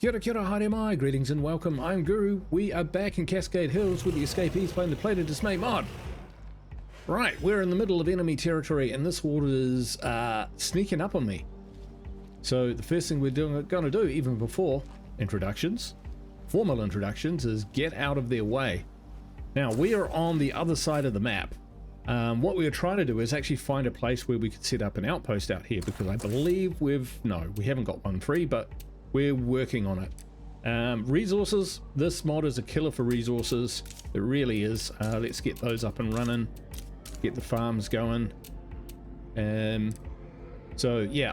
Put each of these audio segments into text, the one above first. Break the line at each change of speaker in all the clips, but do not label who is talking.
Kia ora, haere mai, greetings and welcome. I'm Guru. We are back in Cascade Hills with the escapees playing the State of Decay mod. Right, we're in the middle of enemy territory and this water is sneaking up on me. So the first thing we're going to do, even before introductions, formal introductions, is get out of their way. Now, we are on the other side of the map. What we are trying to do is actually find a place where we could set up an outpost out here, because I believe we haven't got one free, but we're working on it. Resources, this mod is a killer for resources. It really is. Let's get those up and running, get the farms going. So yeah,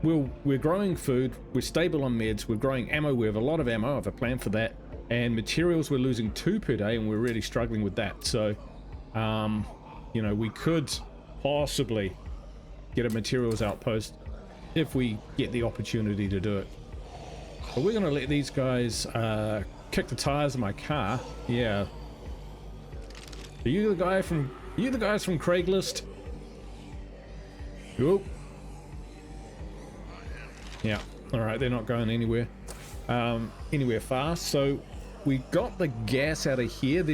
we're growing food, we're stable on meds, we're growing ammo, we have a lot of ammo, I have a plan for that. And materials, we're losing 2 per day and we're really struggling with that. So, you know, we could possibly get a materials outpost if we get the opportunity to do it. But we're going to let these guys kick the tires of my car. Yeah. Are you the guys from Craigslist? Oop. Yeah. All right. They're not going anywhere fast. So we got the gas out of here.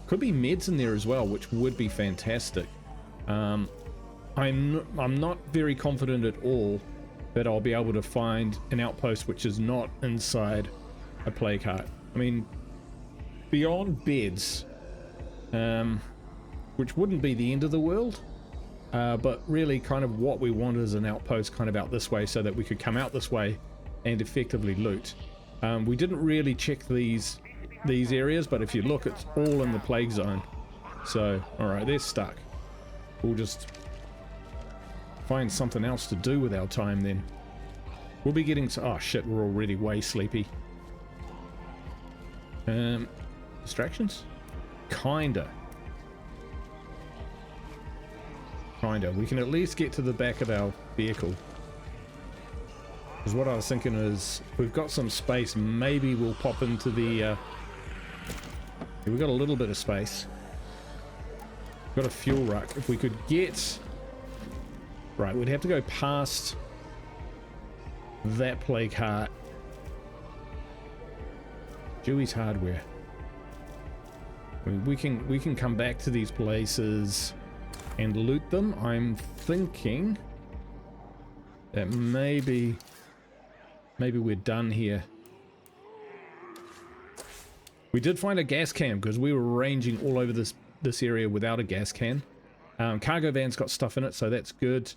Could be meds in there as well, which would be fantastic. I'm not very confident at all that I'll be able to find an outpost which is not inside a plague heart. I mean, beyond beds, which wouldn't be the end of the world, but really kind of what we want is an outpost kind of out this way so that we could come out this way and effectively loot. We didn't really check these areas, but if you look, it's all in the plague zone. So, alright, they're stuck. We'll just find something else to do with our time then. We'll be getting oh shit, we're already way sleepy. Distractions? Kinda. We can at least get to the back of our vehicle. Because what I was thinking is, we've got some space, maybe we'll pop into the we've got a little bit of space. Got a fuel rack. If we could get right, we'd have to go past that plague heart. Dewey's Hardware. I mean, we can come back to these places and loot them. I'm thinking that maybe we're done here. We did find a gas can because we were ranging all over this area without a gas can. Cargo van's got stuff in it, so that's good.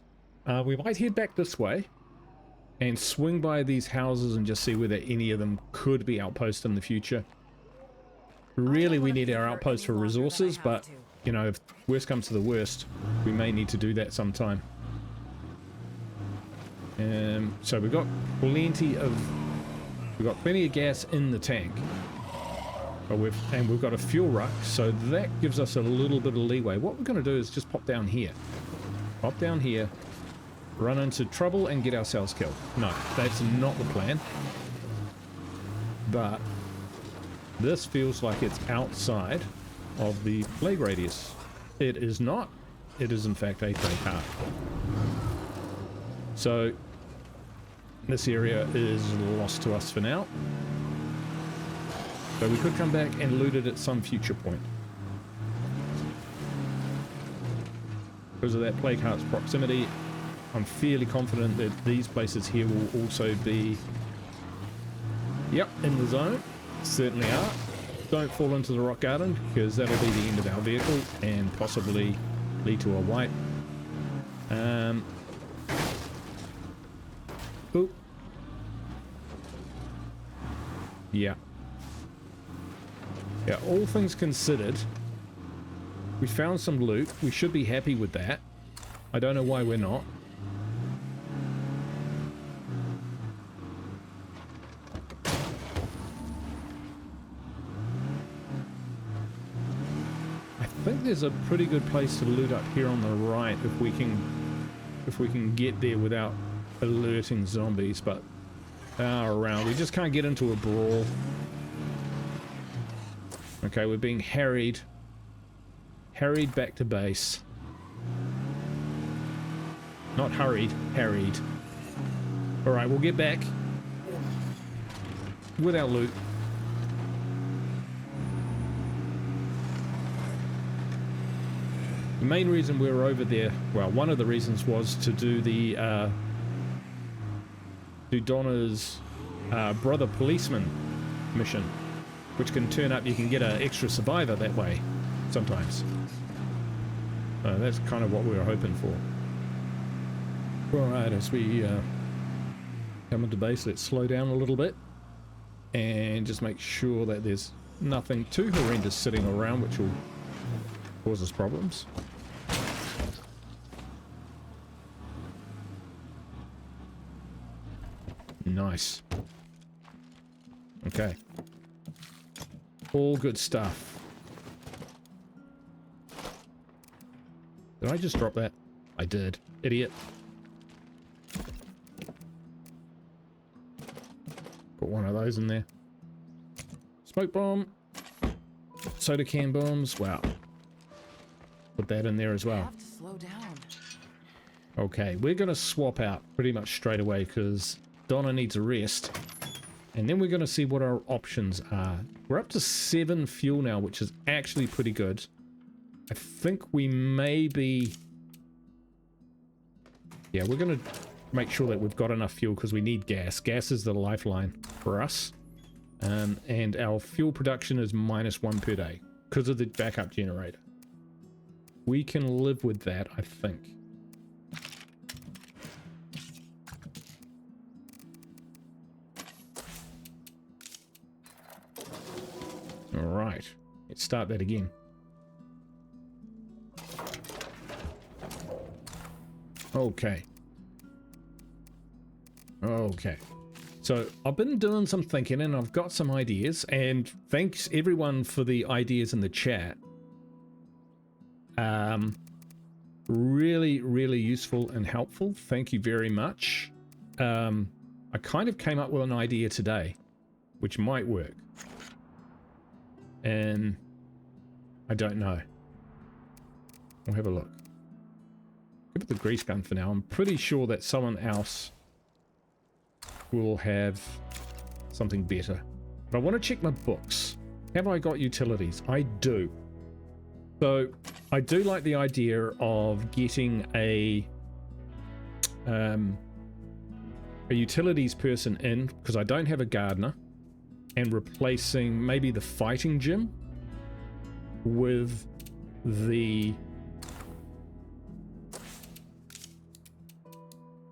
We might head back this way and swing by these houses and just see whether any of them could be outposts in the future. Really, we need our outposts for resources, but you know, if worst comes to the worst, we may need to do that sometime. So we've got plenty of gas in the tank, but we've got a fuel ruck, so that gives us a little bit of leeway. What we're going to do is just pop down here, run into trouble and get ourselves killed. No, that's not the plan. But this feels like it's outside of the plague radius. It is not. It is in fact a plague heart. So this area is lost to us for now. So we could come back and loot it at some future point. Because of that plague heart's proximity, I'm fairly confident that these places here will also be, yep, in the zone. Certainly are. Don't fall into the rock garden, because that'll be the end of our vehicle and possibly lead to a wipe. Ooh. Yeah. Yeah, all things considered, we found some loot. We should be happy with that. I don't know why we're not. I think there's a pretty good place to loot up here on the right if we can get there without alerting zombies, but around we just can't get into a brawl. Okay, we're being harried back to base. Not hurried, harried. All right, we'll get back. with our loot. The main reason we were over there, well, one of the reasons was to do the do Donna's brother policeman mission, which can turn up, you can get an extra survivor that way sometimes. That's kind of what we were hoping for. Alright, as we come into base, let's slow down a little bit and just make sure that there's nothing too horrendous sitting around which will cause us problems. Nice. Okay. All good stuff. Did I just drop that? I did. Idiot. Put one of those in there. Smoke bomb. Soda can bombs. Wow. Put that in there as well.
Have to slow down.
Okay, we're going to swap out pretty much straight away because Donna needs a rest. And then we're going to see what our options are. We're up to 7 fuel now, which is actually pretty good. I think we may be... Yeah, we're going to make sure that we've got enough fuel because we need gas. Gas is the lifeline for us. And our fuel production is -1 per day because of the backup generator. We can live with that, I think. All right, let's start that again. Okay. Okay. So I've been doing some thinking and I've got some ideas, and thanks everyone for the ideas in the chat. Really useful and helpful. Thank you very much. I kind of came up with an idea today, which might work. And I don't know. We'll have a look. Give it the grease gun for now. I'm pretty sure that someone else will have something better. But I want to check my books. Have I got utilities? I do. So I do like the idea of getting a utilities person in, because I don't have a gardener, and replacing maybe the fighting gym with the...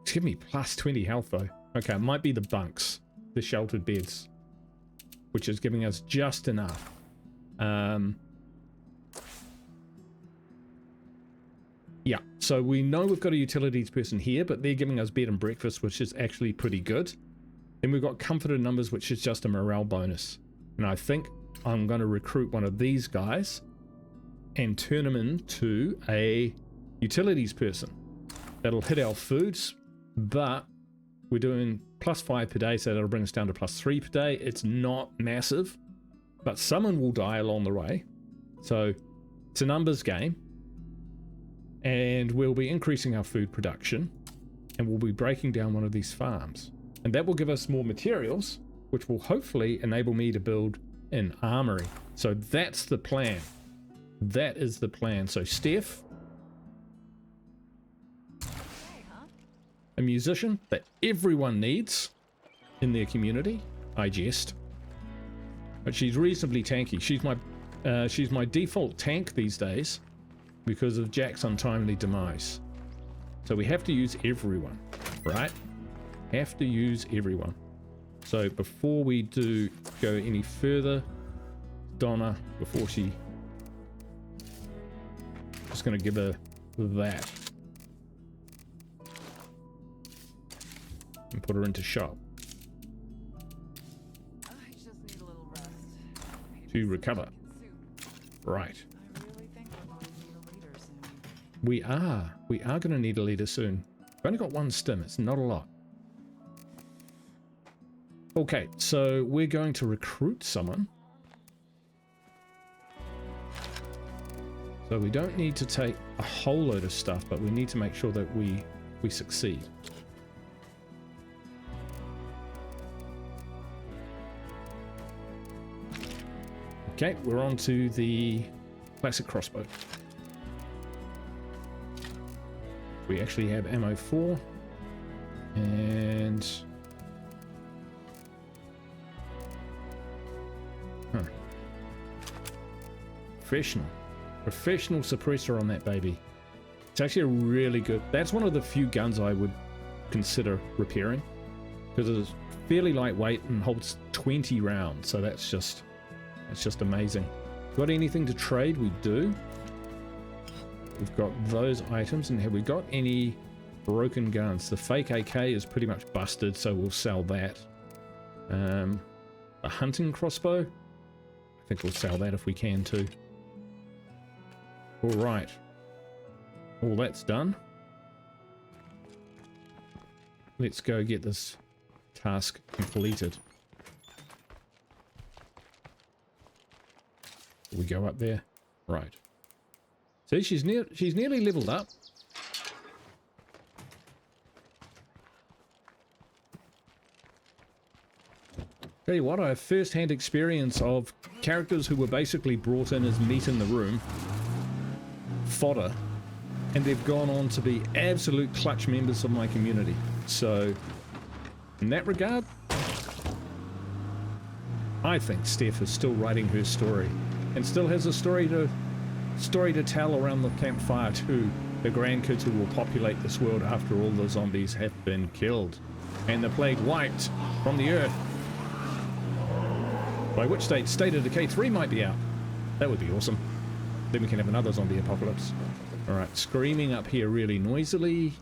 It's giving me plus 20 health though. Okay, it might be the bunks, the sheltered beds, which is giving us just enough. Yeah, so we know we've got a utilities person here, but they're giving us bed and breakfast, which is actually pretty good. Then we've got comfort in numbers, which is just a morale bonus. And I think I'm going to recruit one of these guys and turn him into a utilities person. That'll hit our foods, but we're doing +5 per day, so that'll bring us down to +3 per day. It's not massive, but someone will die along the way. So it's a numbers game. And we'll be increasing our food production, and we'll be breaking down one of these farms. And that will give us more materials, which will hopefully enable me to build an armory. So that's the plan. That is the plan. So Steph, a musician that everyone needs in their community. I jest. But she's reasonably tanky. She's my default tank these days because of Jack's untimely demise. So we have to use everyone, right? Have to use everyone. So before we do go any further, Donna, before she... Just going to give her that. And put her into shop.
I just need a little rest.
To recover. Right.
I really think we're going to need a leader soon.
We are going to need a leader soon. We've only got one stim. It's not a lot. Okay, so we're going to recruit someone. So we don't need to take a whole load of stuff, but we need to make sure that we succeed. Okay, we're on to the classic crossbow. We actually have ammo for, and professional suppressor on that baby. It's actually a really good, that's one of the few guns I would consider repairing, because it's fairly lightweight and holds 20 rounds, so that's just amazing. Got anything to trade? We do. We've got those items, and have we got any broken guns? The fake AK is pretty much busted, so we'll sell that. A hunting crossbow, I think we'll sell that if we can too. All right, all that's done. Let's go get this task completed. We go up there, right? See, she's nearly leveled up. Tell you what, I have first-hand experience of characters who were basically brought in as meat in the room, fodder, and they've gone on to be absolute clutch members of my community. So, in that regard, I think Steph is still writing her story, and still has a story to tell around the campfire to the grandkids who will populate this world after all the zombies have been killed and the plague wiped from the earth. By which State of Decay 3 might be out. That would be awesome. Then we can have another zombie apocalypse. Alright, screaming up here really noisily.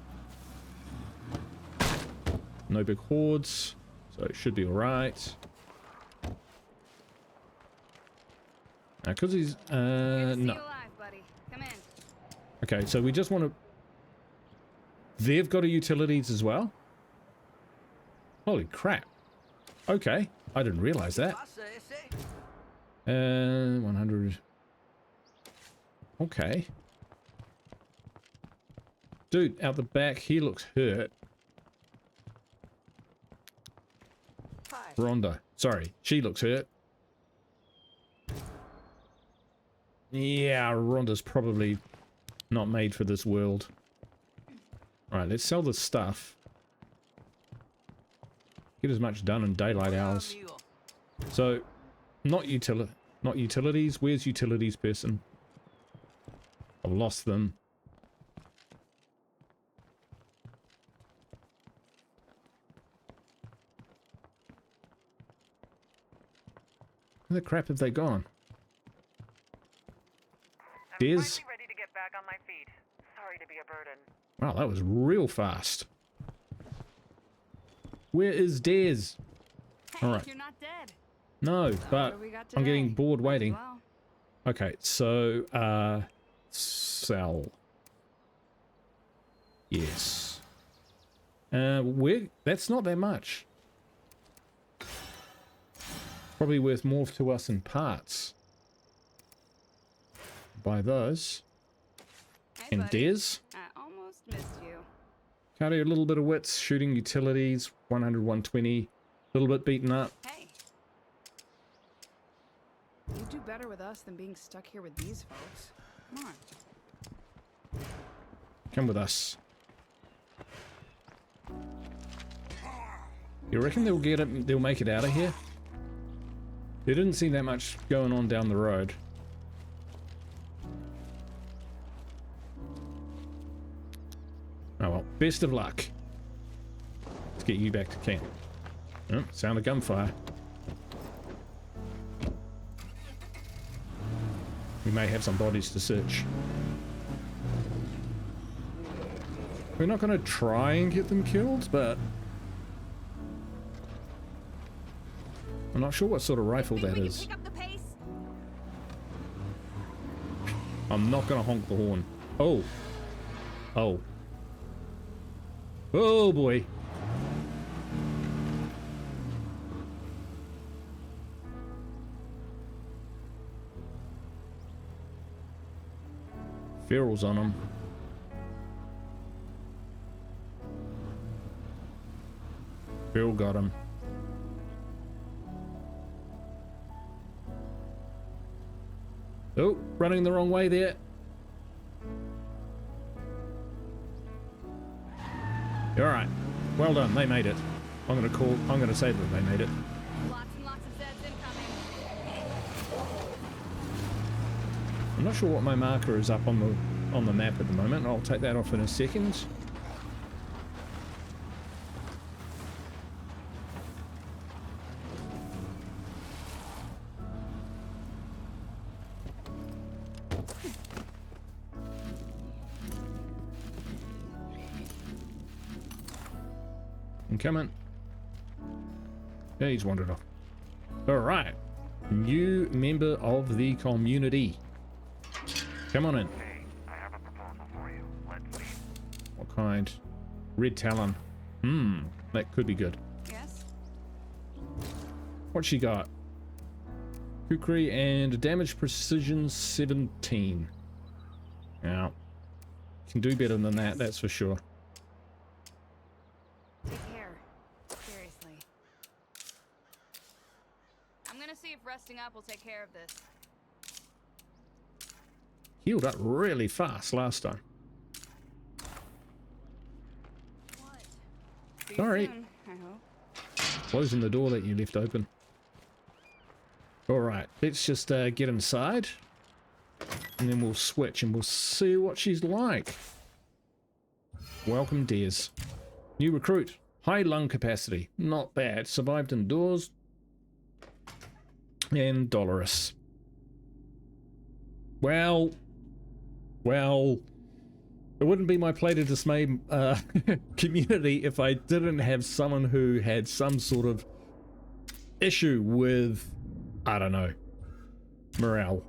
No big hordes, so it should be alright. Because he's, no. Okay, so we just want to... They've got a utilities as well? Holy crap. Okay, I didn't realize that. 100. Okay. Dude, out the back, he looks hurt. Rhonda. Sorry, she looks hurt. Yeah, Rhonda's probably not made for this world. Alright, let's sell the stuff. Get as much done in daylight hours. So, not utilities. Where's utilities person? I've lost them. Where the crap have they gone?
I'm finally ready to get back on my feet. Sorry to be a burden.
Wow, that was real fast. Where is Des?
Hey,
Alright.
you're not dead.
No, but
What do we got
I'm getting
today?
bored waiting.
Well,
Okay, so, sell. Yes. That's not that much. Probably worth more to us in parts. Buy those.
hey,
And
buddy.
Des?
I almost missed you.
Carry a little bit of wits, shooting utilities, 100, 120. A little bit beaten up.
Hey. You do better with us than being stuck here with these folks. Come on.
Come with us. You reckon they'll get it? They'll make it out of here? There didn't seem that much going on down the road. Oh well, best of luck. Let's get you back to camp. Oh, sound of gunfire. We may have some bodies to search. We're not going to try and get them killed, but I'm not sure what sort of rifle that is.
Pick up the pace.
I'm not going to honk the horn. Oh. Oh. Oh boy. Ferals on him. Feral got him. Oh, running the wrong way there. Alright. Well done, they made it. I'm gonna say that they made it.
Lots and lots of Zeds incoming.
I'm not sure what my marker is up on the map at the moment. I'll take that off in a second. I'm coming. Yeah, he's wandered off. Alright. New member of the community. Come on in.
Hey, I have a proposal for you. Let's meet.
What kind? Red Talon. That could be good.
Yes?
What she got? Kukri and damage precision 17. Yeah. Can do better than that, that's for sure.
Take care. Seriously. I'm gonna see if resting up will take care of this.
Healed up really fast last time.
What? See you
Sorry.
soon, I hope.
Closing the door that you left open. Alright, let's just get inside. And then we'll switch and we'll see what she's like. Welcome, Des. New recruit. High lung capacity. Not bad. Survived indoors. And dolorous. Well, it wouldn't be my Plate of Dismay community if I didn't have someone who had some sort of issue with, I don't know, morale.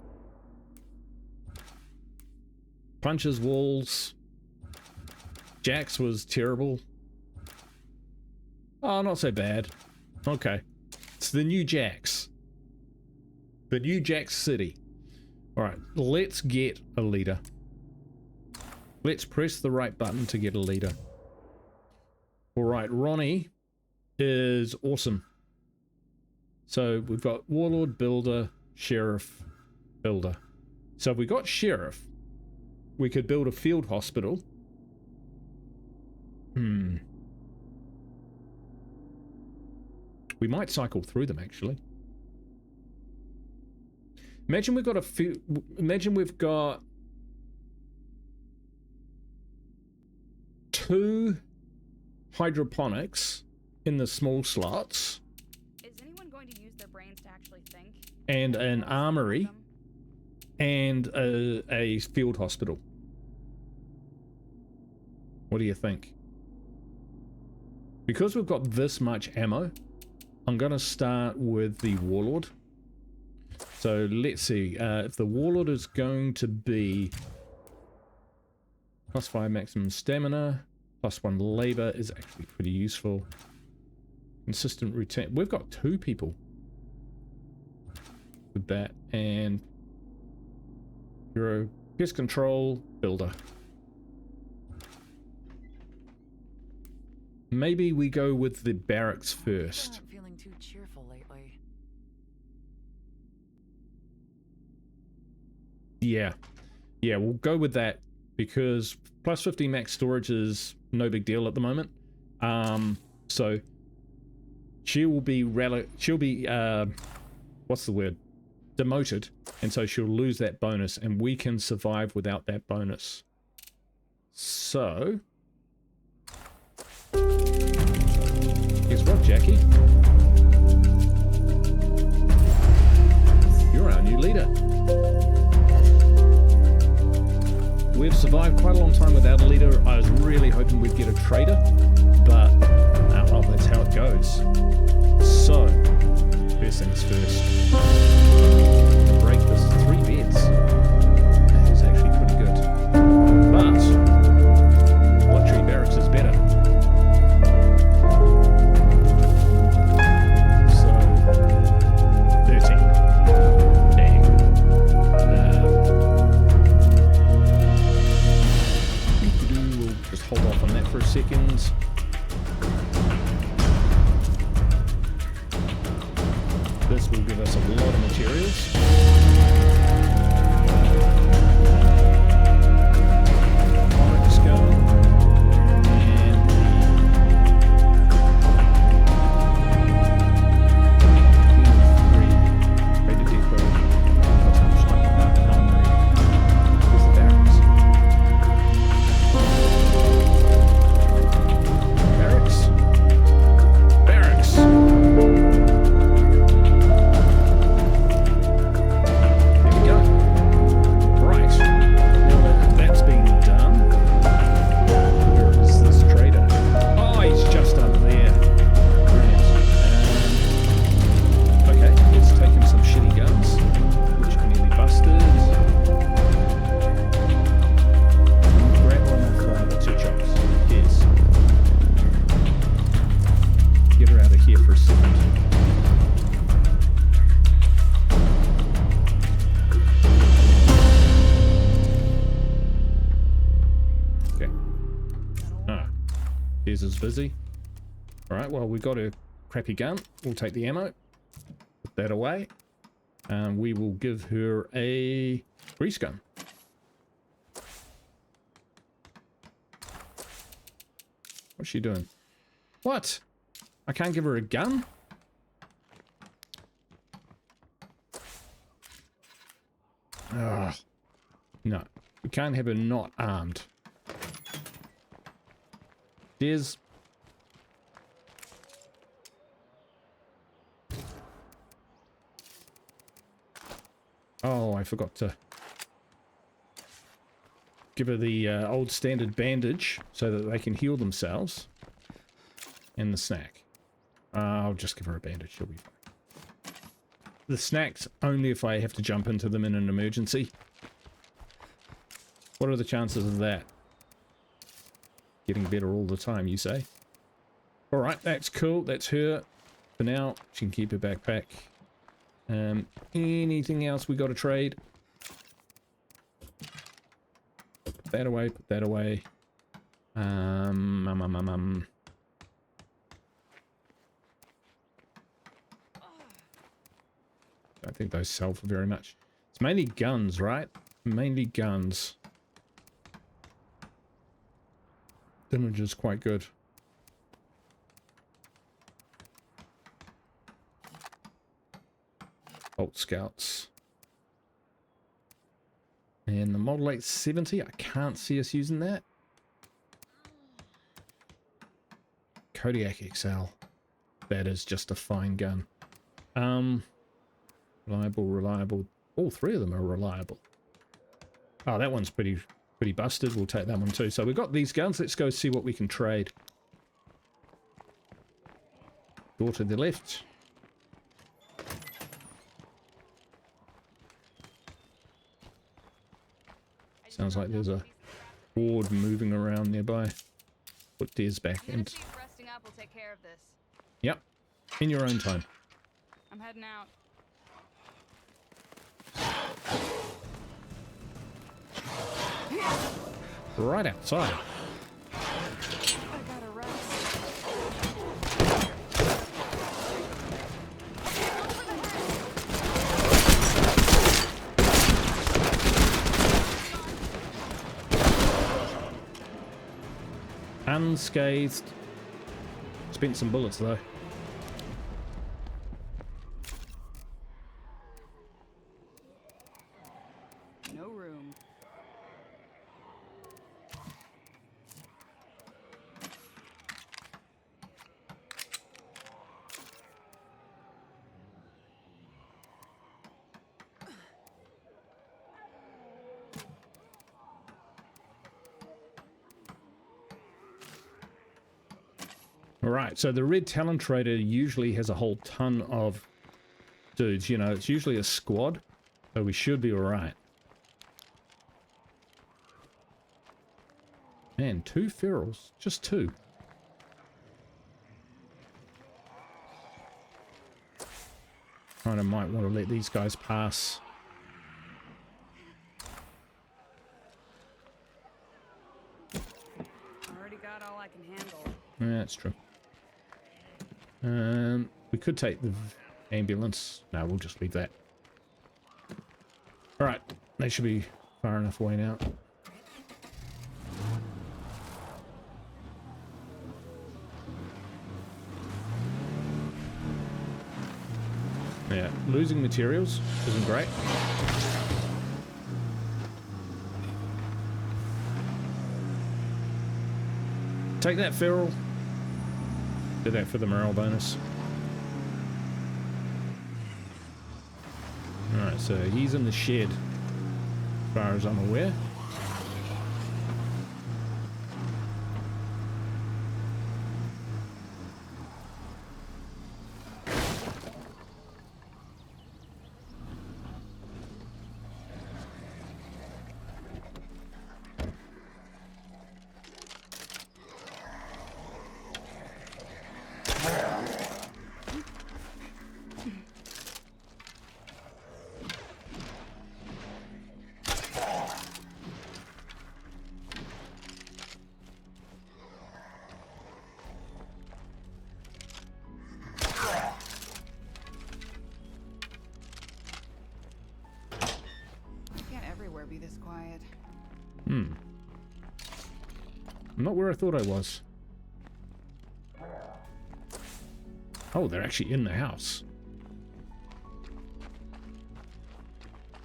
Punches walls. Jax was terrible. Oh, not so bad. Okay. It's the new Jax. The new Jax City. Alright, let's get a leader. Let's press the right button to get a leader. Alright, Ronnie is awesome. So we've got Warlord, Builder, Sheriff, Builder. So if we got Sheriff, we could build a field hospital. We might cycle through them, actually. Imagine we've got a few. Imagine we've got 2 hydroponics in the small slots.
Is anyone going to use their brains to actually think?
And an armory. And a field hospital. What do you think? Because we've got this much ammo, I'm going to start with the Warlord. So let's see, if the Warlord is going to be +5 maximum stamina, +1 labor is actually pretty useful. Consistent routine. We've got 2 people with that, and Hero, pest control, builder. Maybe we go with the barracks first.
Not feeling too cheerful lately.
Yeah, we'll go with that because +50 max storage is no big deal at the moment. So she'll be what's the word? Demoted, and so she'll lose that bonus, and we can survive without that bonus. So guess what, Jackie? You're our new leader. We've survived quite a long time without a leader. I was really hoping we'd get a trader, but well, that's how it goes. So, first things first. Break this 3 beds. That is actually pretty good. But luxury barracks is better. So 13. Dang. We'll just hold off on that for a second. This will give us a lot of materials. Des is busy. Alright, well, we've got a crappy gun. We'll take the ammo. Put that away. We will give her a grease gun. What's she doing? What? I can't give her a gun? Ugh. No. We can't have her not armed. Des. Oh, I forgot to give her the old standard bandage so that they can heal themselves. And the snack. I'll just give her a bandage, she'll be fine. The snacks only if I have to jump into them in an emergency. What are the chances of that? Getting better all the time, you say? Alright, that's cool, that's her. For now, she can keep her backpack. Anything else we got to trade? Put that away, put that away. I don't think those sell for very much. It's mainly guns, right? Mainly guns. Damage is quite good. Bolt Scouts. And the Model 870, I can't see us using that. Kodiak XL. That is just a fine gun. Reliable, reliable. All three of them are reliable. Oh, that one's pretty busted. We'll take that one too. So we've got these guns. Let's go see what we can trade. Door to the left. Sounds like there's a horde moving around nearby. Put Des back in.
Resting up will take care of this.
Yep. In your own time.
I'm heading out.
Right outside.
I gotta rest.
Unscathed. Spent some bullets though.
No room.
Alright, so the Red Talon Trader usually has a whole ton of dudes, you know, it's usually a squad, so we should be alright. Man, 2 ferals, just 2. Kinda might want to let these guys pass.
Already got all I can handle.
Yeah, that's true. We could take the ambulance. No, we'll just leave that. Alright, they should be far enough away now. Yeah, losing materials isn't great. Take that, feral. Do that for the morale bonus. Alright, so he's in the shed, as far as I'm aware.
is quiet.
I'm not where I thought I was. Oh, they're actually in the house.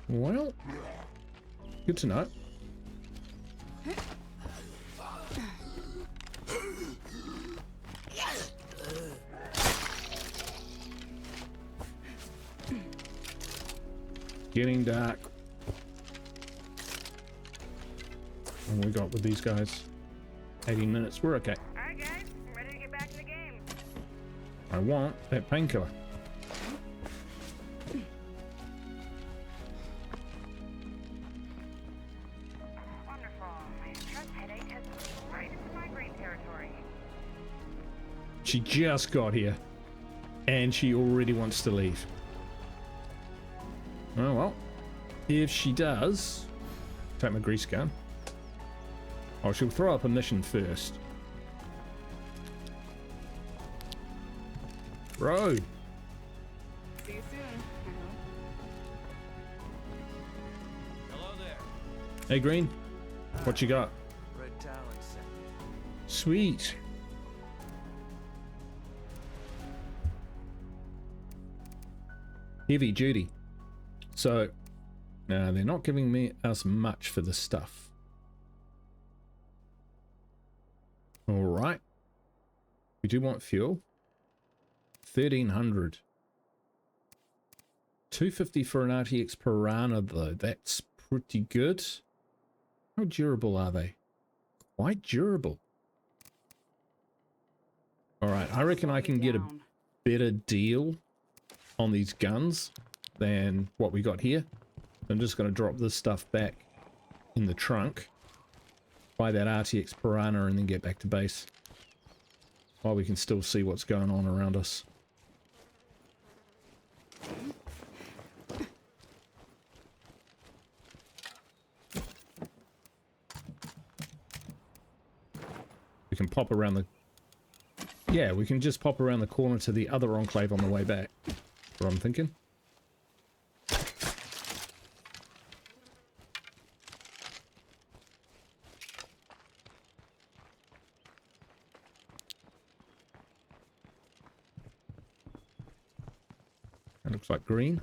Well, good to know. Getting dark. What we got with these guys? 18 minutes. We're okay.
Alright guys, I'm ready to get back in the game.
I want that painkiller.
Wonderful. My stress headache has moved right into migraine territory.
She just got here and she already wants to leave. Oh well, if she does, take my grease gun. Oh, she'll throw up a mission first. Bro.
See you soon. I hope.
Hello there.
Hey Green, what you got?
Red Talon sent me.
Sweet. Heavy duty. So, they're not giving us much for this stuff. Alright. We do want fuel. 1300. 250 for an RTX Piranha though. That's pretty good. How durable are they? Quite durable. Alright, I reckon I can get a better deal on these guns than what we got here. I'm just going to drop this stuff back in the trunk, buy that RTX Piranha and then get back to base while we can still see what's going on around us. We can pop around the... Yeah, we can just pop around the corner to the other enclave on the way back. That's what I'm thinking. That looks like green.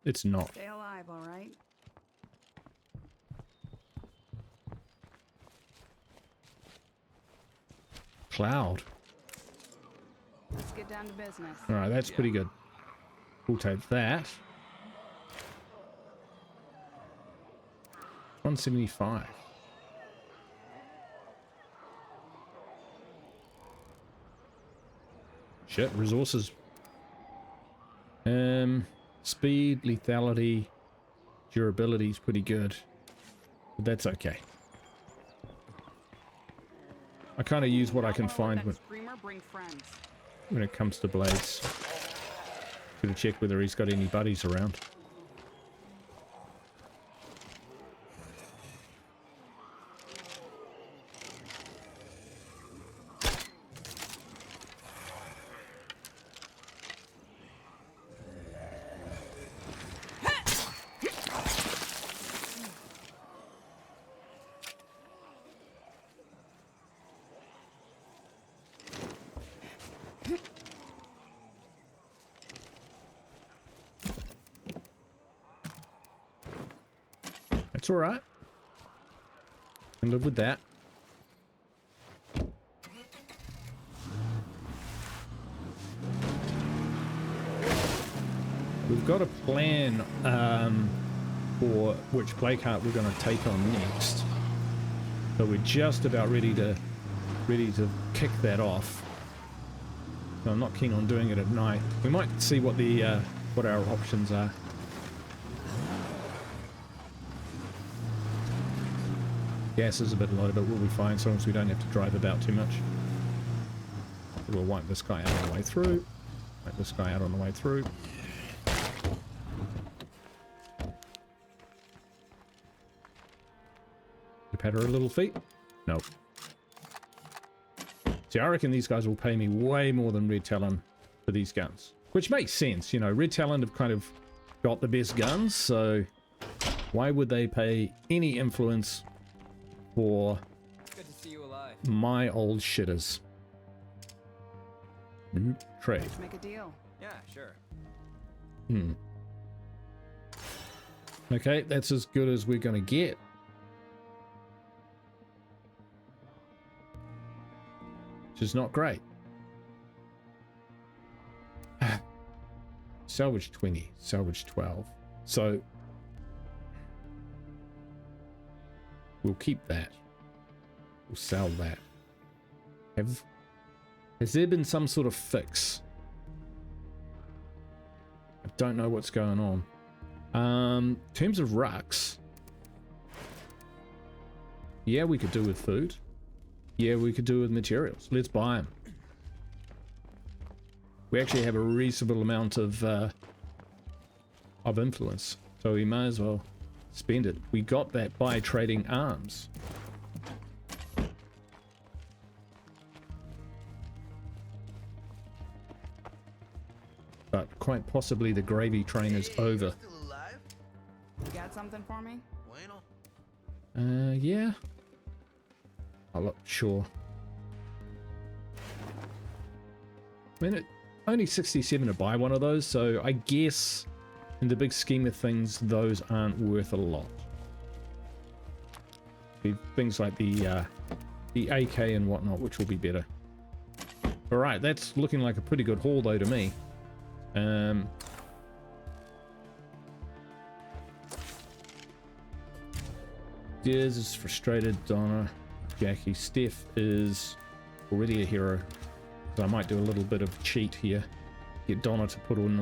It's not.
Stay alive, all right?
Cloud.
Let's get down to business.
Alright, that's pretty good. We'll take that. 175. Shit, resources. Speed, lethality, durability is pretty good. But that's okay. I kind of use what I can find when it comes to blades. Gonna check whether he's got any buddies around. That's alright. Can live with that. We've got a plan for which Blake Hart we're going to take on next. So we're just about ready to kick that off. So I'm not keen on doing it at night. We might see what the what our options are. Gas is a bit low, but we'll be fine as long as we don't have to drive about too much. We'll wipe this guy out on the way through. Wipe this guy out on the way through. You pat her little feet? Nope. See, I reckon these guys will pay me way more than Red Talon for these guns. Which makes sense, you know. Red Talon have kind of got the best guns, so why would they pay any influence for
Good to see you alive.
my old shitters? Trade.
Let's make a deal.
Yeah, sure.
Okay, that's as good as we're gonna get. Which is not great. Salvage 20, salvage 12. So we'll keep that. We'll sell that. Has there been some sort of fix? I don't know what's going on. In terms of rucks, yeah, we could do with food. Yeah, we could do with materials. Let's buy them. We actually have a reasonable amount of influence, so we may as well spend it. We got that by trading arms. But quite possibly the gravy train is over.
Still alive?
You got something for me?
Bueno.
Yeah. I'm not sure. I mean, only 67 to buy one of those, so I guess in the big scheme of things, those aren't worth a lot. Things like the AK and whatnot, which will be better. All right, that's looking like a pretty good haul though to me. Diaz is frustrated. Donna, Jackie, Steph is already a hero. So I might do a little bit of cheat here. Get Donna to put in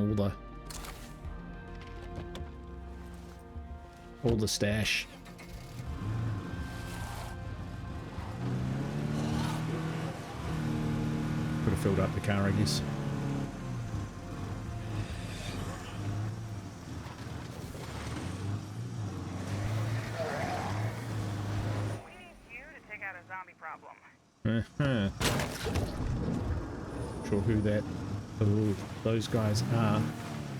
all the stash. Could have filled up the car, I guess.
We need you to take out a zombie problem.
Sure who those guys are.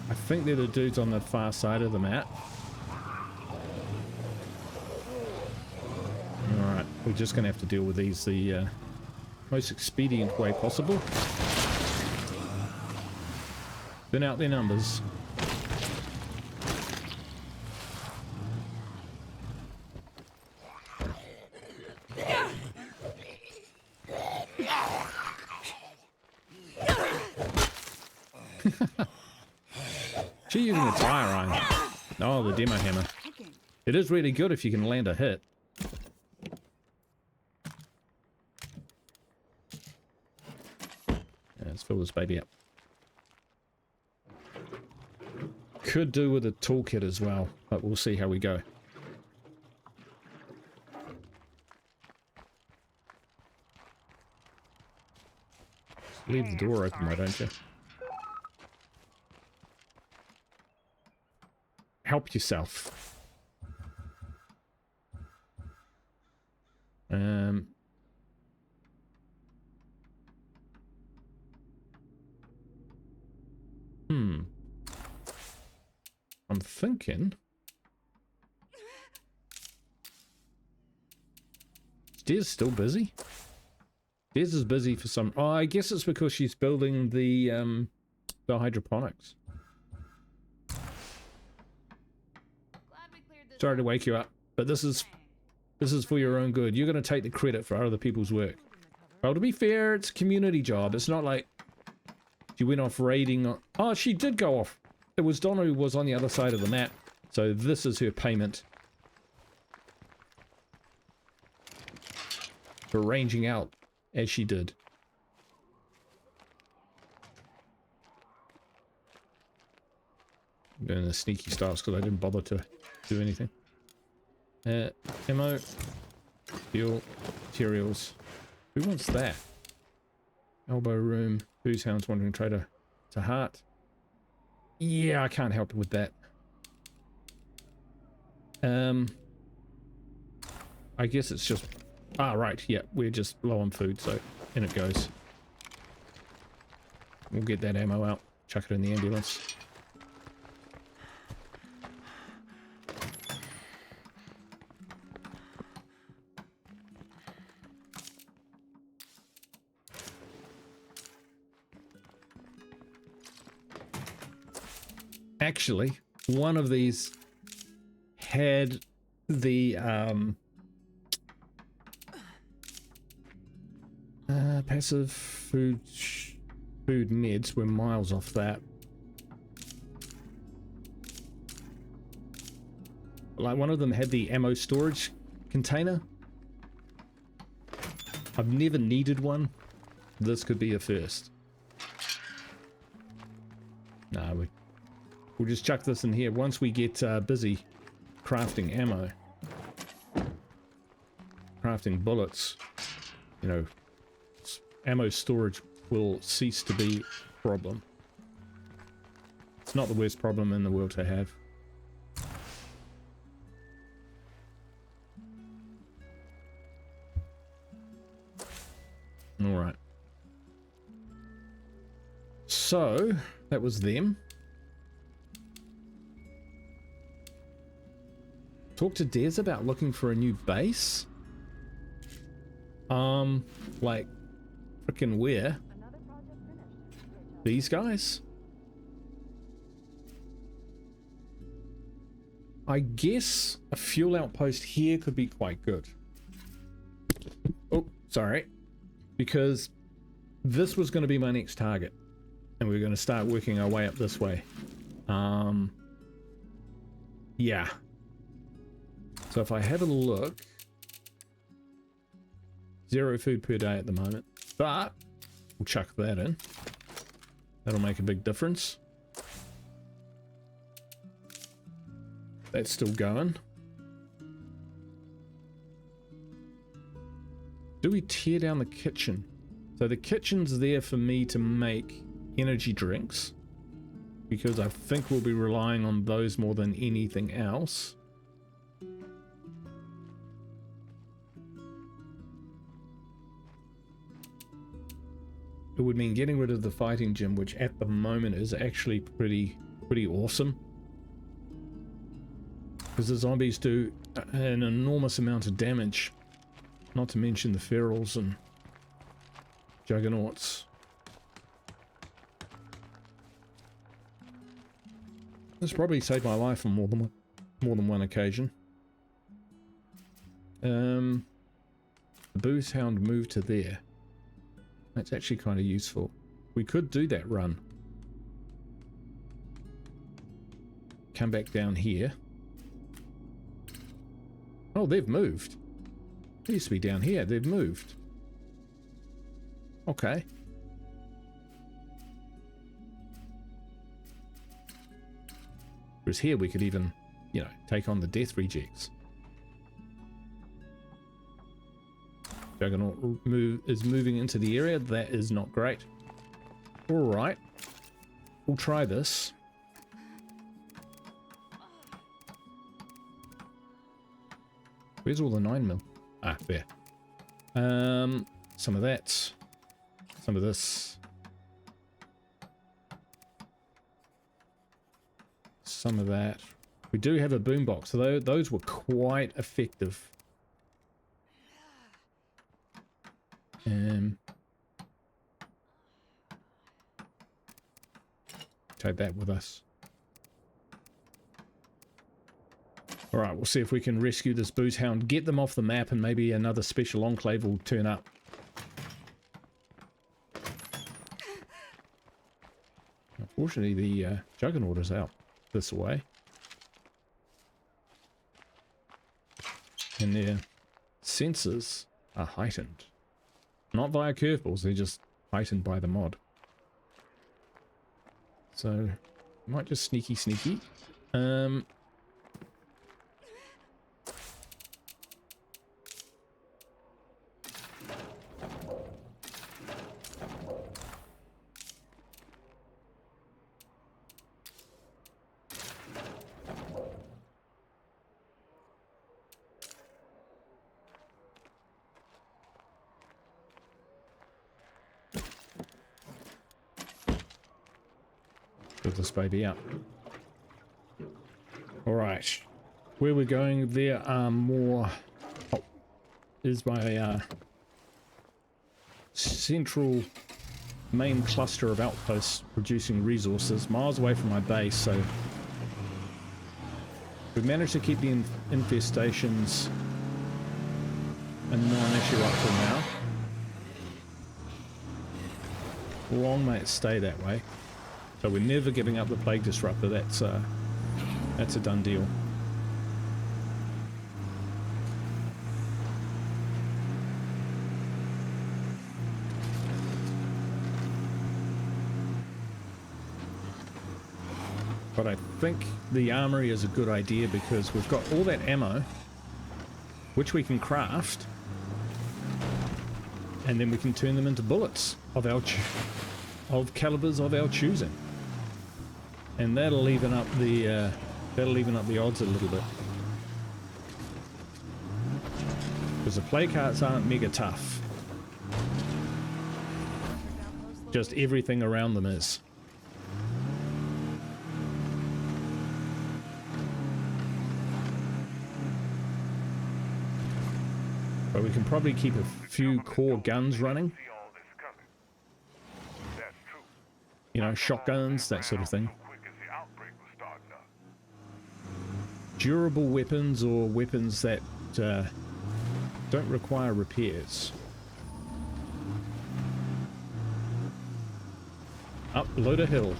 I think they're the dudes on the far side of the map. Alright, we're just gonna have to deal with these the most expedient way possible. Thin out their numbers. She's using a tire iron. Oh, the demo hammer. It is really good if you can land a hit. Let's fill this baby up. Could do with a toolkit as well, but we'll see how we go. Just leave the door open, why don't you? Help yourself. I'm thinking. Is Des still busy? Des is busy for some. Oh, I guess it's because she's building the hydroponics. Sorry to wake you up, but this is for your own good. You're going to take the credit for other people's work. Well, to be fair, it's a community job. It's not like she went off raiding. Oh, she did go off. It was Donna who was on the other side of the map. So this is her payment for ranging out as she did. I'm doing the sneaky styles because I didn't bother to do anything. Ammo, fuel, materials. Who wants that? Elbow room. Who's Hounds Wandering Trader to heart? Yeah, I can't help with that. I guess it's just... Ah, right, yeah, we're just low on food, so in it goes. We'll get that ammo out, chuck it in the ambulance. actually, one of these had the passive food meds. We're miles off that. Like one of them had the ammo storage container. I've never needed one. This could be a first. Nah, we'll just chuck this in here once we get busy crafting ammo. Crafting bullets. You know, ammo storage will cease to be a problem. It's not the worst problem in the world to have. Alright. So, that was them. Talk to Des about looking for a new base. Like, frickin' where? These guys? I guess a fuel outpost here could be quite good. Oh, sorry. Because this was going to be my next target. And we're going to start working our way up this way. Yeah. So if I have a look, 0 food per day at the moment, but we'll chuck that in. That'll make a big difference. That's still going. Do we tear down the kitchen? So the kitchen's there for me to make energy drinks, because I think we'll be relying on those more than anything else. It would mean getting rid of the fighting gym, which at the moment is actually pretty awesome, because the zombies do an enormous amount of damage, not to mention the ferals and juggernauts. This probably saved my life on more than one occasion. The booze hound moved to there. That's actually kind of useful. We could do that run. Come back down here. Oh, they've moved. They used to be down here. They've moved. Okay. Whereas here we could even, you know, take on the death rejects. Juggernaut is moving into the area. That is not great. Alright. We'll try this. Where's all the 9mm? Ah, there. Some of that. Some of this. Some of that. We do have a boombox, so those were quite effective. Take that with us. Alright, we'll see if we can rescue this booze hound, get them off the map, and maybe another special enclave will turn up. Unfortunately, the juggernaut is out this way. And their sensors are heightened. Not via curveballs, they're just heightened by the mod. So, might just sneaky. Build this baby up. Alright. Where we're going, there are more... Oh, is my central main cluster of outposts producing resources miles away from my base, so we've managed to keep the infestations a non-issue up till now. Long may it stay that way. So we're never giving up the plague disruptor. That's a done deal. But I think the armory is a good idea because we've got all that ammo, which we can craft, and then we can turn them into bullets of calibers of our choosing, and that'll even up the odds a little bit. Because the plague hearts aren't mega tough. Just everything around them is. But we can probably keep a few core guns running. You know, shotguns, that sort of thing. Durable weapons or weapons that don't require repairs. Up Loader Hill.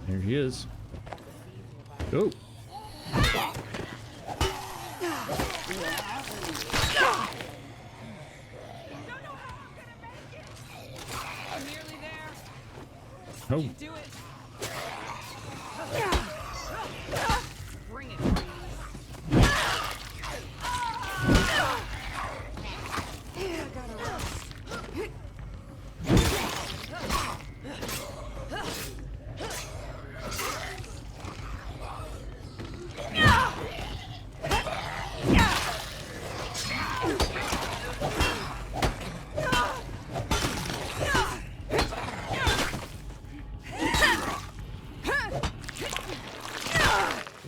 There he is. Oh. Oh.
Do it. Bring it.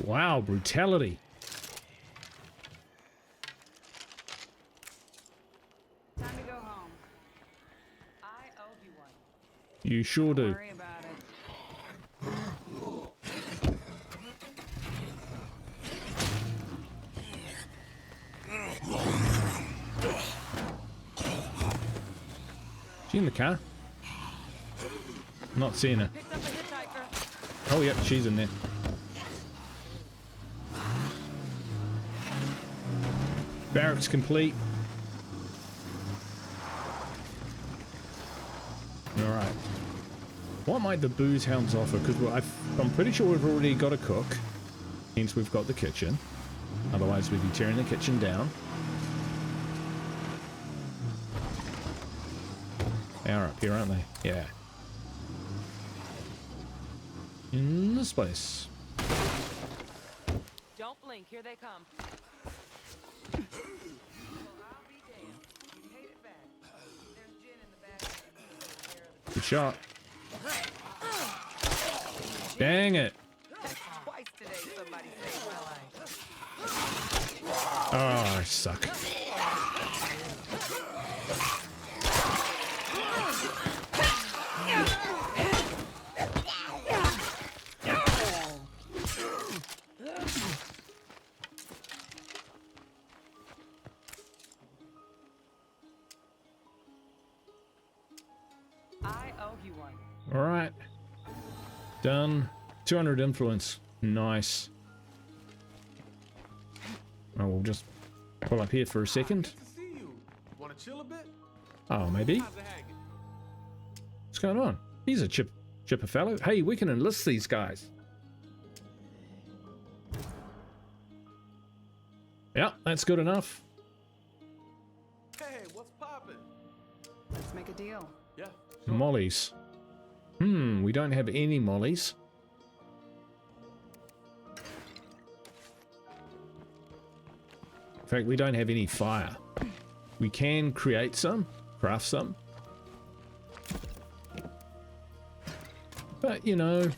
Wow, brutality.
Time to go home. I owe you one.
You sure do.
Don't worry about it.
She in the car? Not seeing her.
Picked up a hitchhiker.
Oh, yep, she's in there. Barracks complete. Alright. What might the booze hounds offer? Because I'm pretty sure we've already got a cook. Hence we've got the kitchen. Otherwise we'd be tearing the kitchen down. They are up here, aren't they? Yeah. In this place.
Don't blink, here they come.
Good shot. Dang it.
Twice today somebody saved my life.
Oh, I suck.
I owe you one.
All right. Done. 200 influence. Nice. Oh, we'll just pull up here for a second.
Good to see you. Want to chill a bit?
Oh, maybe.
How's it hanging?
What's going on? He's a chipper fellow. Hey, we can enlist these guys. Yeah, that's good enough.
Hey, what's poppin'?
Let's make a deal.
Yeah.
Mollies. We don't have any mollies. In fact, we don't have any fire. We can create some, craft some. But, you know,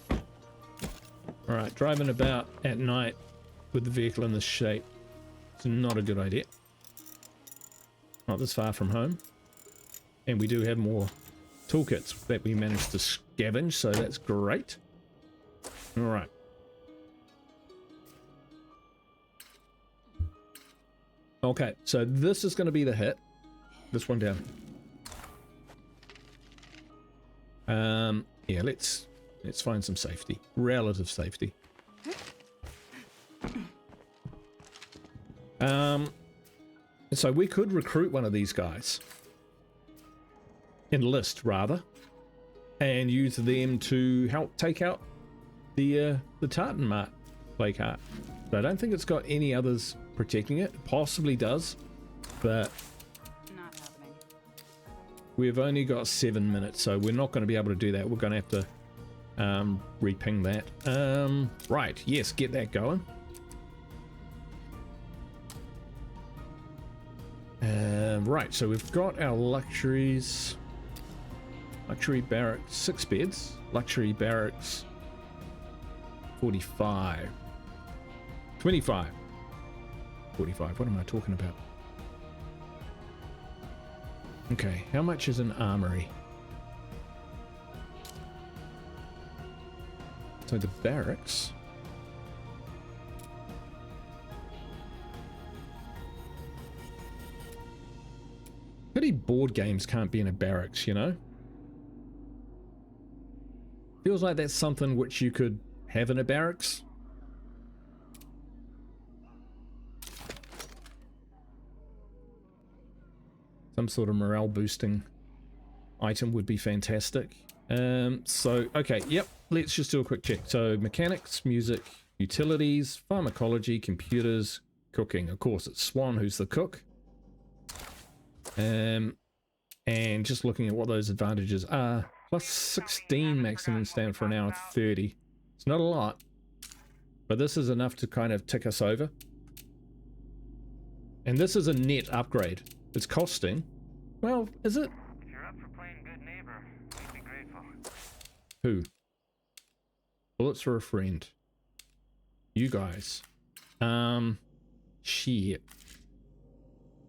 All right, driving about at night with the vehicle in this shape, it's not a good idea. Not this far from home. And we do have more toolkits that we managed to scavenge, so that's great. All right. Okay, so this is going to be the hit. This one down. Yeah, let's find some safety. Relative safety. So we could recruit one of these guys. Enlist, rather. And use them to help take out the tartan mart play cart. But I don't think it's got any others protecting it. Possibly does, but
Not happening.
we've only got 7 minutes, so we're not going to be able to do that. We're going to have to reping that. Right, yes, get that going. Right, so we've got our luxuries. Luxury barracks, 6 beds. Luxury barracks, 45. 25. 45, what am I talking about? Okay, how much is an armory? So the barracks. Pity board games can't be in a barracks, you know? Feels like that's something which you could have in a barracks. Some sort of morale boosting item would be fantastic. Okay, yep, let's just do a quick check. So mechanics, music, utilities, pharmacology, computers, cooking. Of course, it's Swan who's the cook. And just looking at what those advantages are, plus 16 maximum stand for an hour 30. It's not a lot, but this is enough to kind of tick us over. And this is a net upgrade. It's costing, well, is it?
If you're up for playing good neighbor, we'd be grateful.
Who? Bullets for a friend. You guys. Shit.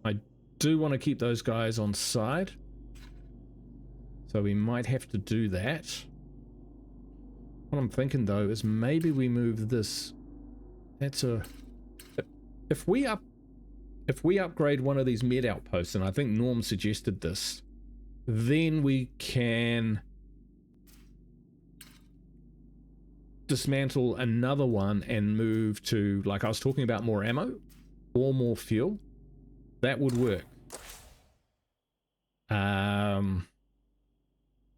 I do want to keep those guys on side. So we might have to do that. What I'm thinking though is maybe we move this. That's a... If we upgrade one of these med outposts, and I think Norm suggested this, then we can dismantle another one and move to, like I was talking about, more ammo or more fuel. That would work.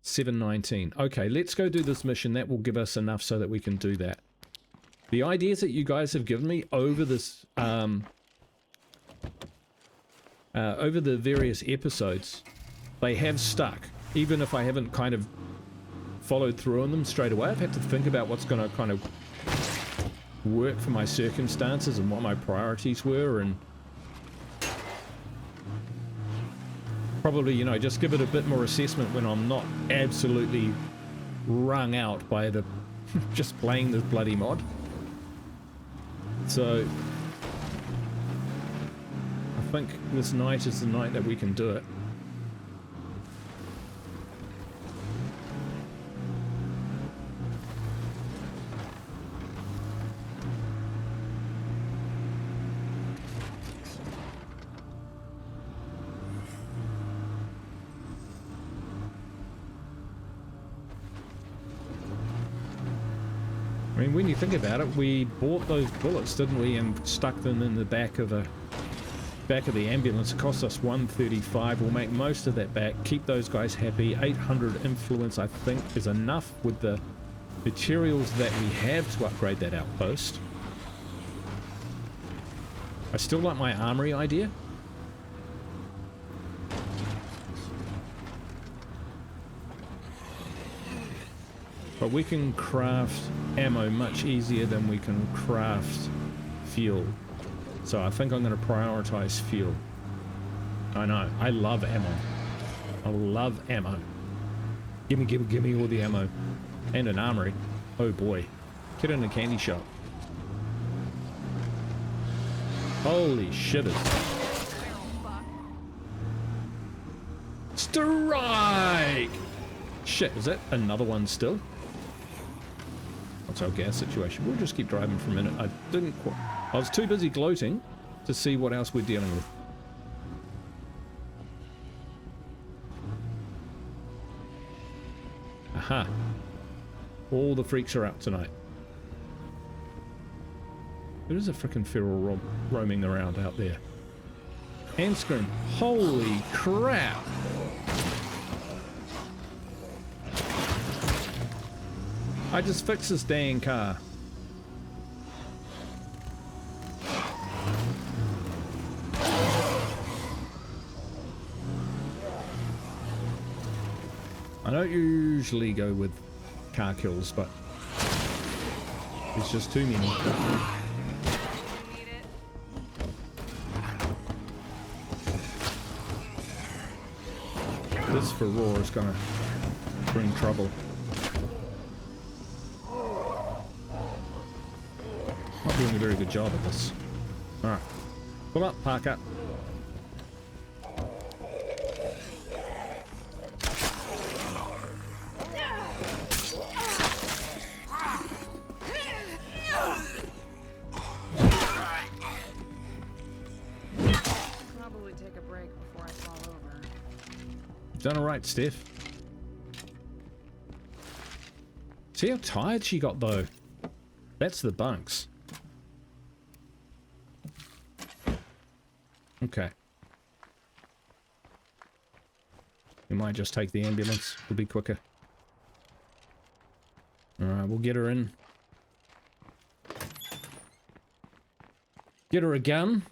719. Okay, let's go do this mission. That will give us enough so that we can do that. The ideas that you guys have given me over this over the various episodes, they have stuck. Even if I haven't kind of followed through on them straight away, I've had to think about what's going to kind of work for my circumstances and what my priorities were, and probably, you know, just give it a bit more assessment when I'm not absolutely wrung out by the just playing this bloody mod. So I think this night is the night that we can do it. I mean, when you think about it, we bought those bullets, didn't we, and stuck them in the back of the ambulance. It cost us 135. We'll make most of that back, keep those guys happy. 800 influence, I think, is enough with the materials that we have to upgrade that outpost. I still like my armory idea. But we can craft ammo much easier than we can craft fuel. So I think I'm going to prioritize fuel. I know, I love ammo. I love ammo. Gimme all the ammo. And an armory. Oh boy. Kid in a candy shop. Holy shitters. Strike! Shit, is that another one still? What's our gas situation? We'll just keep driving for a minute. I was too busy gloating to see what else we're dealing with. Aha. All the freaks are out tonight. There is a frickin' feral roaming around out there. And scream. Holy crap! I just fixed this dang car. I don't usually go with car kills, but it's just too many. This for roar is gonna bring trouble. Not doing a very good job at this. Alright. Pull up, park up.
Probably take a break before I fall over.
Done alright, Steph. See how tired she got though? That's the bunks. Okay. We might just take the ambulance. It'll be quicker. Alright, we'll get her in. Get her a gun.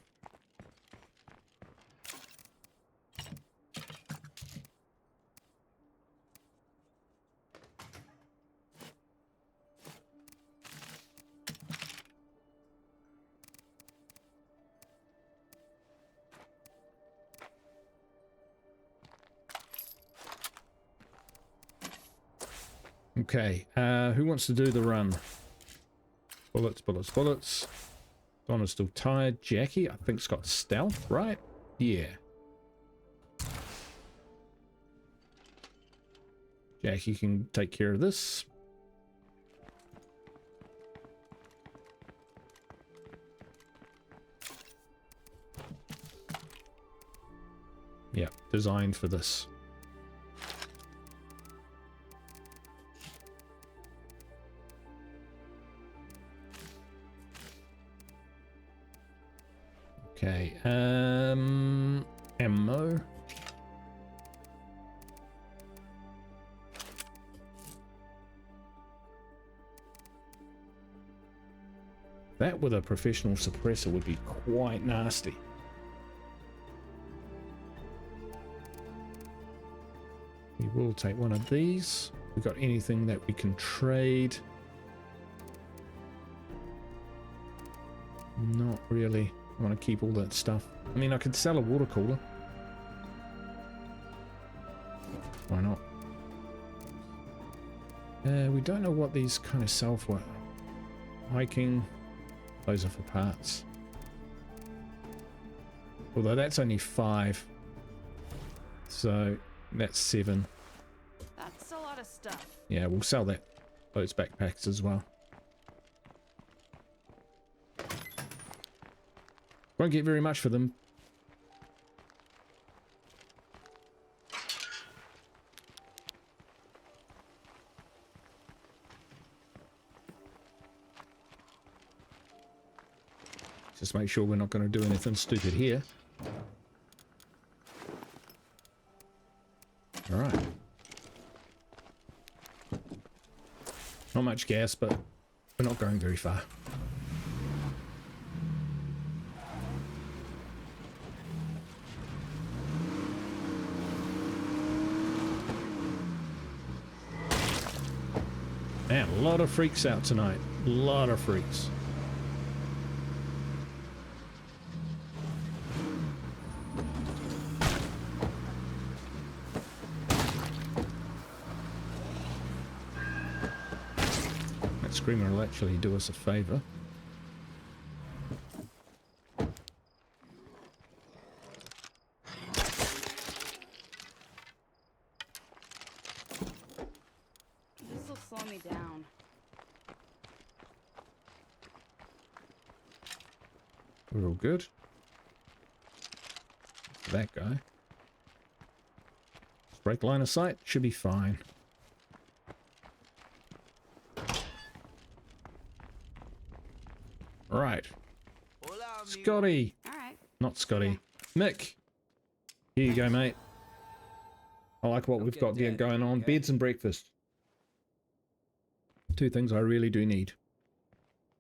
Okay, who wants to do the run? Bullets, bullets, bullets. Donna's still tired. Jackie, I think, has got stealth, right? Yeah. Jackie can take care of this. Yeah, designed for this. Okay, ammo. That with a professional suppressor would be quite nasty. We will take one of these. We got anything that we can trade? Not really. I want to keep all that stuff. I mean, I could sell a water cooler. Why not? We don't know what these kind of sell for. Hiking. Those are for parts. Although that's only 5. So that's 7.
That's a lot of stuff.
Yeah, we'll sell that. Those backpacks as well. Won't get very much for them. Just make sure we're not going to do anything stupid here. All right. Not much gas, but we're not going very far. Man, a lot of freaks out tonight. A lot of freaks. Let's Screamer will actually do us a favor.
This will slow me down.
We're all good. That guy. Break line of sight. Should be fine. Right. Scotty.
All right.
Not Scotty. Mick. Here you go, mate. I like what we've got here going on. Beds and breakfast. Two things I really do need.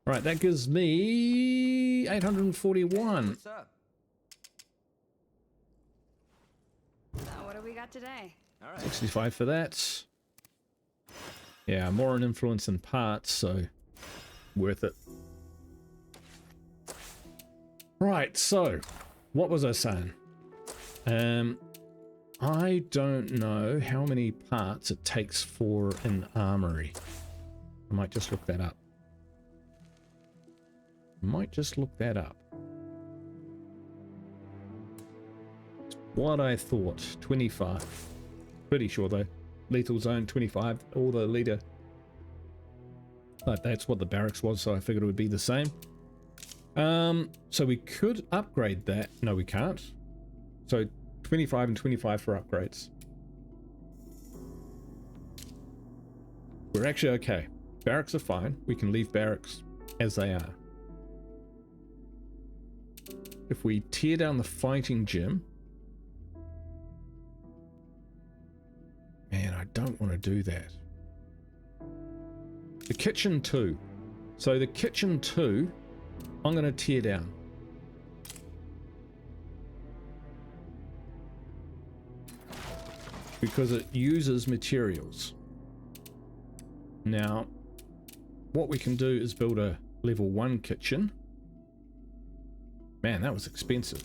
Right, that gives me 841.
What's up?
So what do we got today?
All right.
65 for that. Yeah, more an influence than parts, so worth it. Right, so what was I saying? I don't know how many parts it takes for an armory. I might just look that up. What I thought, 25. Pretty sure though. Lethal zone 25, or the leader. But that's what the barracks was, so I figured it would be the same. So we could upgrade that. No, we can't. So 25 and 25 for upgrades. We're actually okay. Barracks are fine. We can leave barracks as they are. If we tear down the fighting gym... Man, I don't want to do that. The kitchen too. So the kitchen too, I'm going to tear down. Because it uses materials. Now, what we can do is build a level 1 kitchen. Man, that was expensive.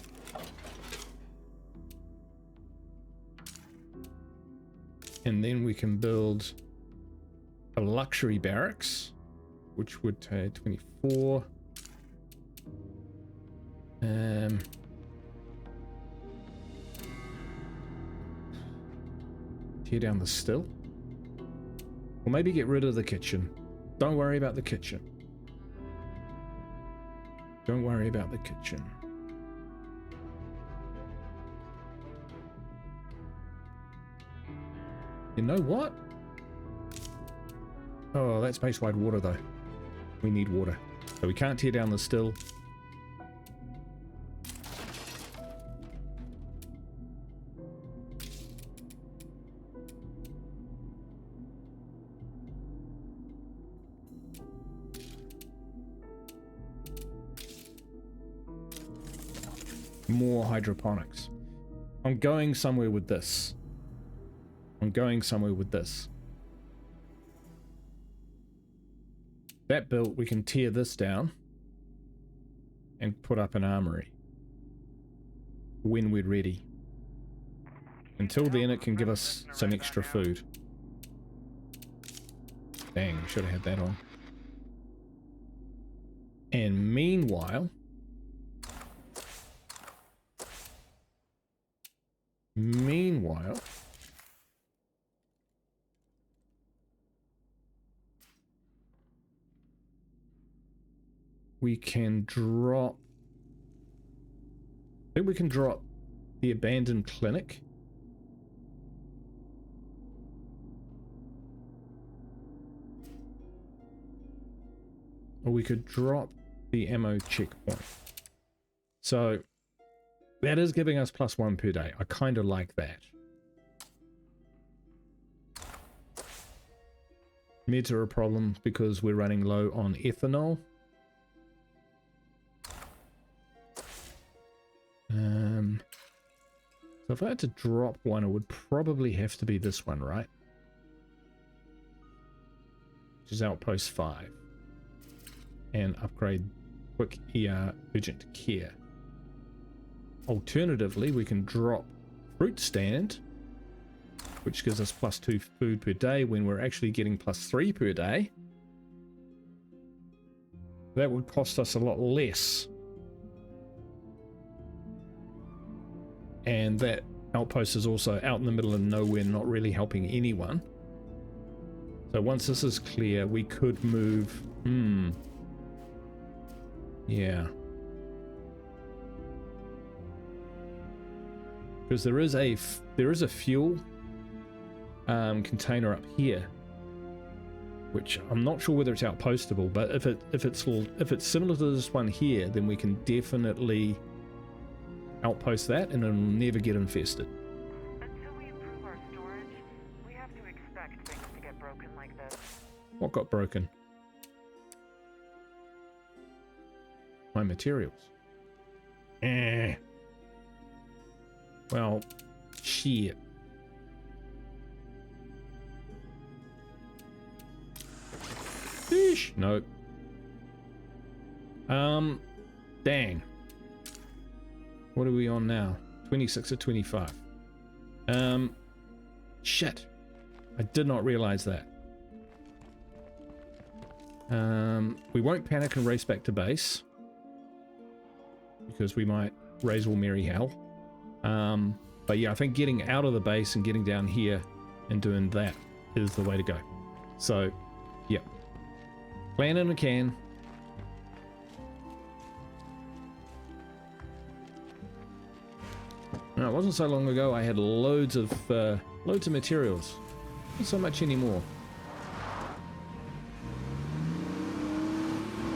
And then we can build a luxury barracks, which would take 24. Tear down the still. Or maybe get rid of the kitchen. Don't worry about the kitchen. Don't worry about the kitchen. You know what? Oh, that's base-wide water though. We need water. So we can't tear down the still. More hydroponics. I'm going somewhere with this. That built, we can tear this down and put up an armory when we're ready. Until then, it can give us some extra food. Dang, we should have had that on. And meanwhile, we can drop... I think we can drop the abandoned clinic. Or we could drop the ammo checkpoint. So that is giving us +1 per day. I kind of like that. Meds are a problem because we're running low on ethanol. So if I had to drop one, it would probably have to be this one, right? Which is Outpost 5. And upgrade Quick ER Urgent Care. Alternatively, we can drop Fruit Stand, which gives us +2 food per day when we're actually getting +3 per day. That would cost us a lot less. And that outpost is also out in the middle of nowhere, not really helping anyone. So once this is clear, we could move. Yeah. Because there is a fuel container up here, which I'm not sure whether it's outpostable, but if it's similar to this one here, then we can definitely outpost that and it'll never get infested.
Until we improve our storage, we have to expect things to get broken like this.
What got broken? My materials. Well, shit. Fish. Nope. Dang. What are we on now? 26 or 25. Shit. I did not realize that. We won't panic and race back to base, because we might raise all merry hell. But yeah, I think getting out of the base and getting down here and doing that is the way to go. So, yeah. Plan in a can. Now, it wasn't so long ago I had loads of materials. Not so much anymore.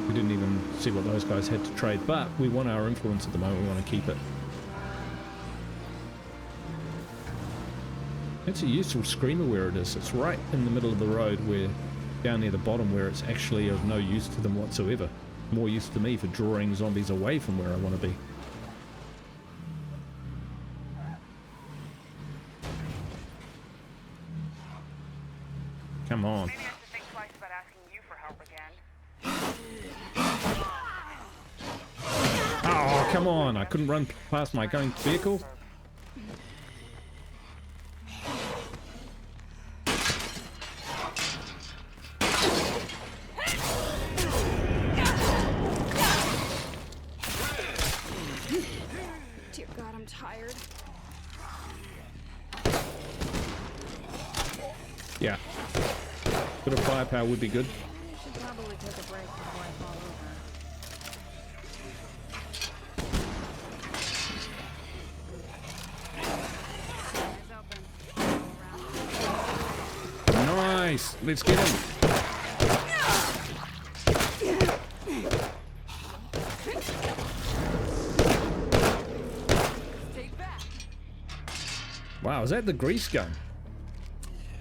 We didn't even see what those guys had to trade, but we want our influence at the moment. We want to keep it. It's a useful screamer where it is. It's right in the middle of the road, where down near the bottom, where it's actually of no use to them whatsoever. More use to me for drawing zombies away from where I want to be. Come on.
Maybe I should think twice about asking you for help again.
Oh, come on. I couldn't run past my going vehicle.
Dear God, I'm tired.
Yeah. Bit of firepower would be good.
Should probably take a break before I fall over. Eyes open.
Nice. Let's get him. Wow, is that the grease gun?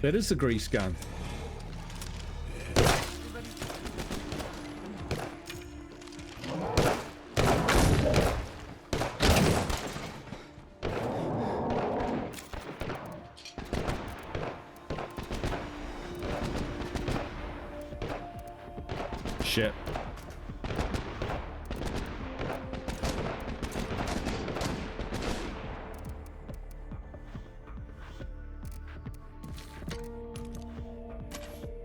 That is the grease gun. Shit.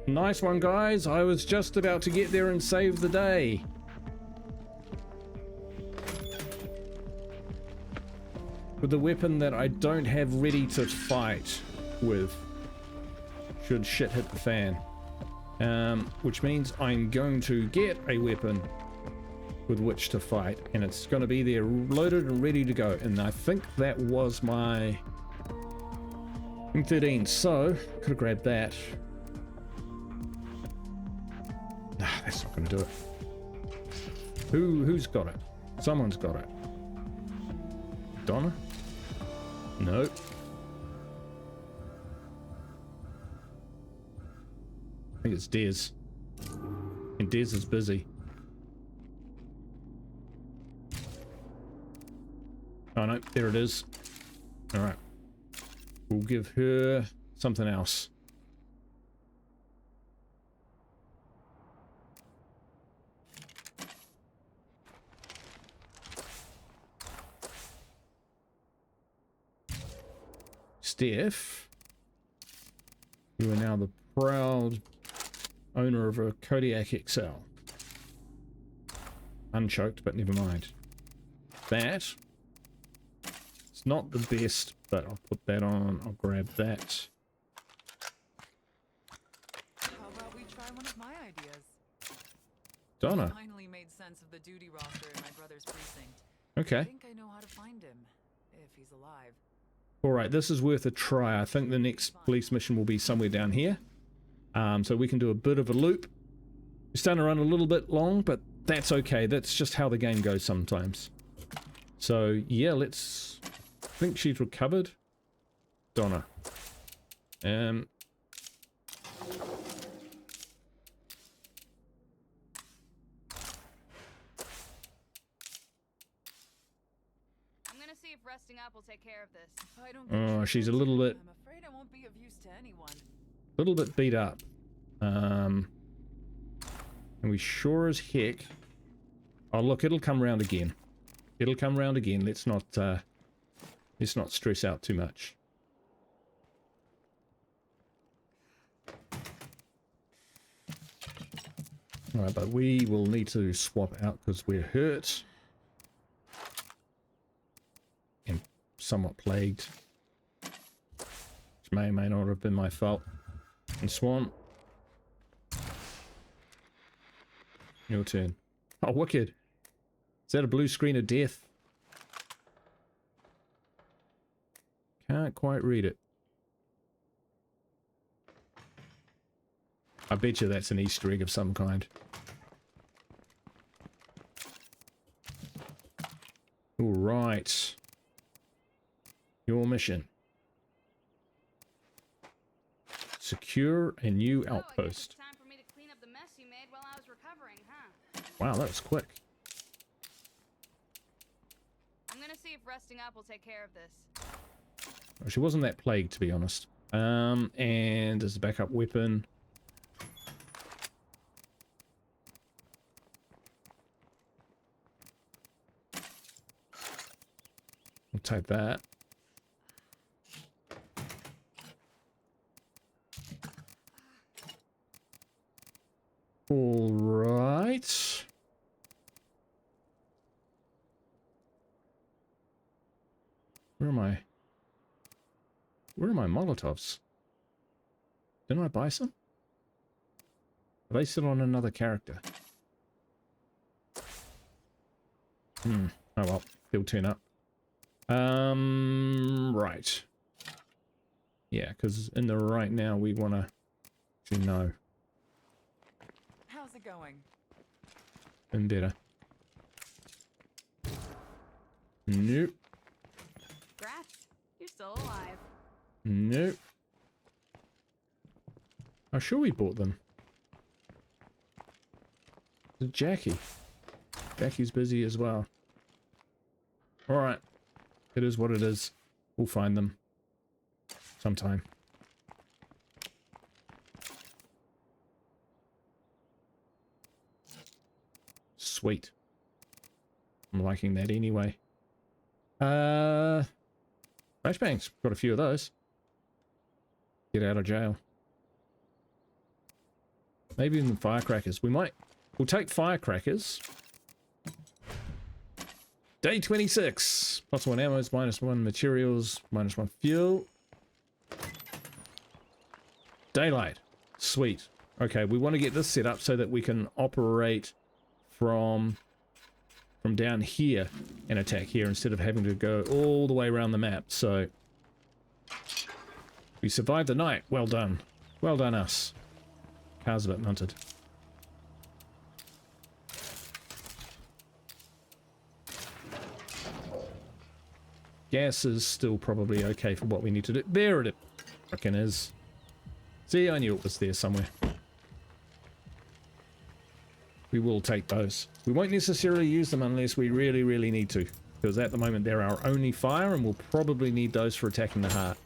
Nice one, guys. I was just about to get there and save the day. With the weapon that I don't have ready to fight with, should shit hit the fan. Which means I'm going to get a weapon with which to fight, and it's going to be there loaded and ready to go. And I think that was my M13, so could have grabbed that. Nah, that's not going to do it. Who's got it? Someone's got it. Donna? Nope. I think it's Dez. And Dez is busy. Oh no, there it is. Alright. We'll give her something else. Steph, you are now the proud owner of a Kodiak XL. unchoked, but never mind. That. It's not the best, but I'll put that on. I'll grab that.
How about we try one of my ideas?
Donna.
Finally made sense of the duty roster in my brother's precinct.
Okay.
I think I know how to find him, if he's alive.
Alright, this is worth a try. I think the next police mission will be somewhere down here. So we can do a bit of a loop. We're starting to run a little bit long, but that's okay. That's just how the game goes sometimes. So, yeah, let's... I think she's recovered. Donna.
I'm gonna see if resting up will take care of this.
If I don't
Oh,
get
she's a
treatment,
little bit...
I'm afraid I won't be of use to anyone.
little bit beat up. And we sure as heck... Oh, look, it'll come round again. It'll come round again. Let's not stress out too much. Alright, but we will need to swap out because we're hurt. And somewhat plagued. Which may or may not have been my fault. And Swan. Your turn. Oh, wicked. Is that a blue screen of death? Can't quite read it. I bet you that's an Easter egg of some kind. Alright. Your mission. Secure a new
So, I guess
outpost.
it's time for me to clean up the mess you made while I was recovering, huh?
Wow, that was quick.
I'm gonna see if resting up will take care of this.
Well, she wasn't that plagued, to be honest. And as a backup weapon... I'll take that. All right. Where am I? Where are my Molotovs? Didn't I buy some? Are they still on another character? Oh well, they'll turn up. Right. Yeah, because in the right now we want to actually know.
How's it going?
Been better. Nope.
Grats, you're still alive.
Nope. I'm sure we bought them. Jackie. Jackie's busy as well. Alright. It is what it is. We'll find them. Sometime. Sweet. I'm liking that anyway. Flashbangs. Got a few of those. Get out of jail. Maybe even firecrackers. We'll take firecrackers. Day 26. +1 ammos, -1 materials, -1 fuel. Daylight. Sweet. Okay, we want to get this set up so that we can operate from down here and attack here instead of having to go all the way around the map. So we survived the night. Well done. Well done us. Car's a bit munted. Gas is still probably okay for what we need to do. There it frickin' is. See, I knew it was there somewhere. We will take those. We won't necessarily use them unless we really, really need to. Because at the moment they're our only fire and we'll probably need those for attacking the heart.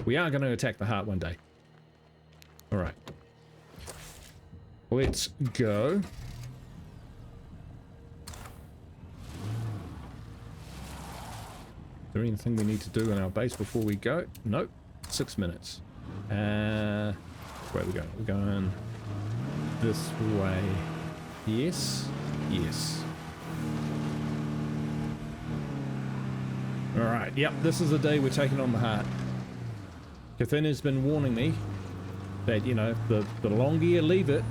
We are going to attack the heart one day. Alright. Let's go. Is there anything we need to do in our base before we go? Nope. 6 minutes. Where are we going? We're going this way. Yes. Yes. Right, yep, this is the day we're taking on the heart. Kathina's been warning me that, you know, the longer you leave it,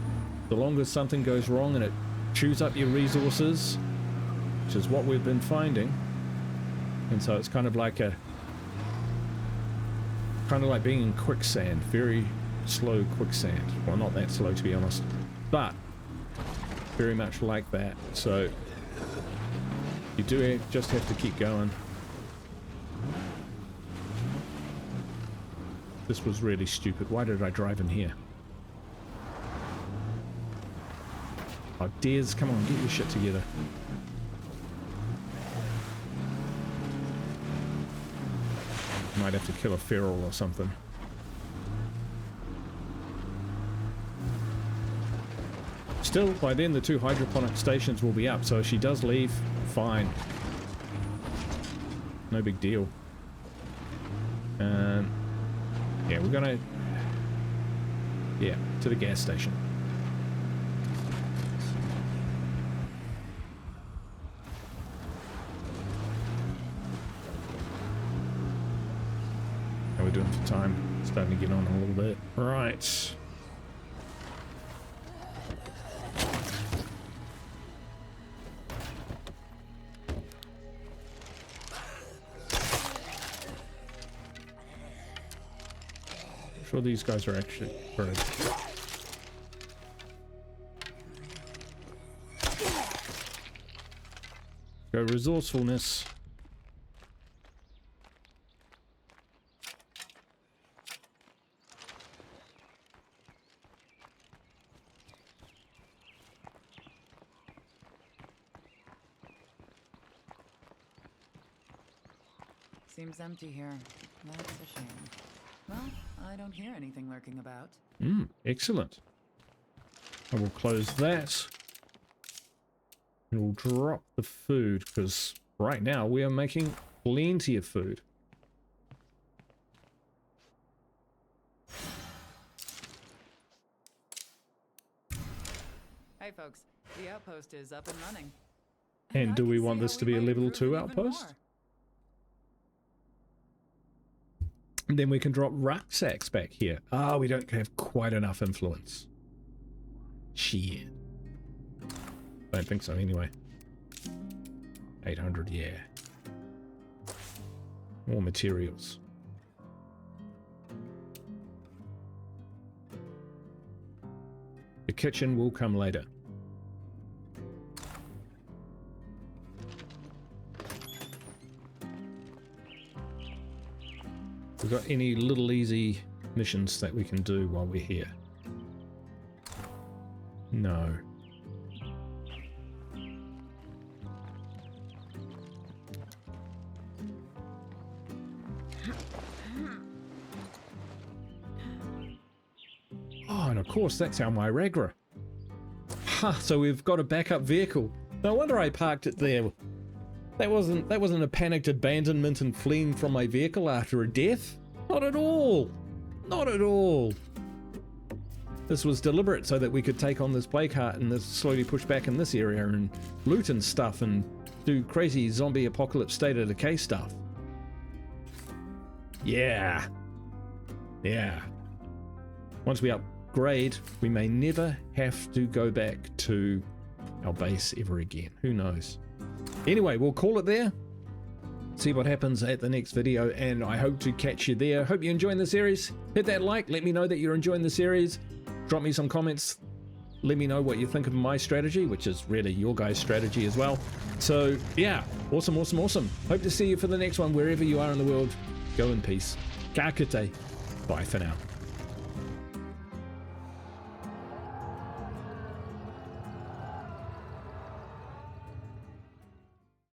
the longer something goes wrong and it chews up your resources, which is what we've been finding. And so it's kind of like being in quicksand, very slow quicksand. Well, not that slow to be honest, but very much like that. So you do just have to keep going. This was really stupid. Why did I drive in here? Oh, Des, come on, get your shit together. Might have to kill a feral or something. Still, by then the 2 hydroponic stations will be up, so if she does leave, fine. No big deal. Yeah, we're gonna... Yeah, to the gas station. How are we doing for time? Starting to get on a little bit. Right. Sure, these guys are actually birds. Go resourcefulness.
Seems empty here. That's a shame. Well, I don't hear anything lurking about.
Excellent. I will close that. And we'll drop the food, because right now we are making plenty of food.
Hey folks, the outpost is up and running.
And
I
do we
can
want
see
this
how
to
we
be a
might
level
improve
2
it even
outpost?
more.
And then we can drop rucksacks back here. Ah, we don't have quite enough influence. Shit. Don't think so anyway. 800, yeah. More materials. The kitchen will come later. We got any little easy missions that we can do while we're here? No. Oh, and of course that's our Myragra. Ha, so we've got a backup vehicle. No wonder I parked it there. That wasn't a panicked abandonment and fleeing from my vehicle after a death. Not at all. Not at all. This was deliberate so that we could take on this plague heart and this slowly push back in this area and loot and stuff and do crazy zombie apocalypse State of Decay stuff. Yeah. Yeah. Once we upgrade, we may never have to go back to our base ever again. Who knows? Anyway, we'll call it there. See what happens at the next video, and I hope to catch you there. Hope you're enjoying the series. Hit that like, let me know that you're enjoying the series. Drop me some comments. Let me know what you think of my strategy, which is really your guys' strategy as well. So yeah, awesome, awesome, awesome. Hope to see you for the next one, wherever you are in the world. Go in peace. Ka kite. Bye for now.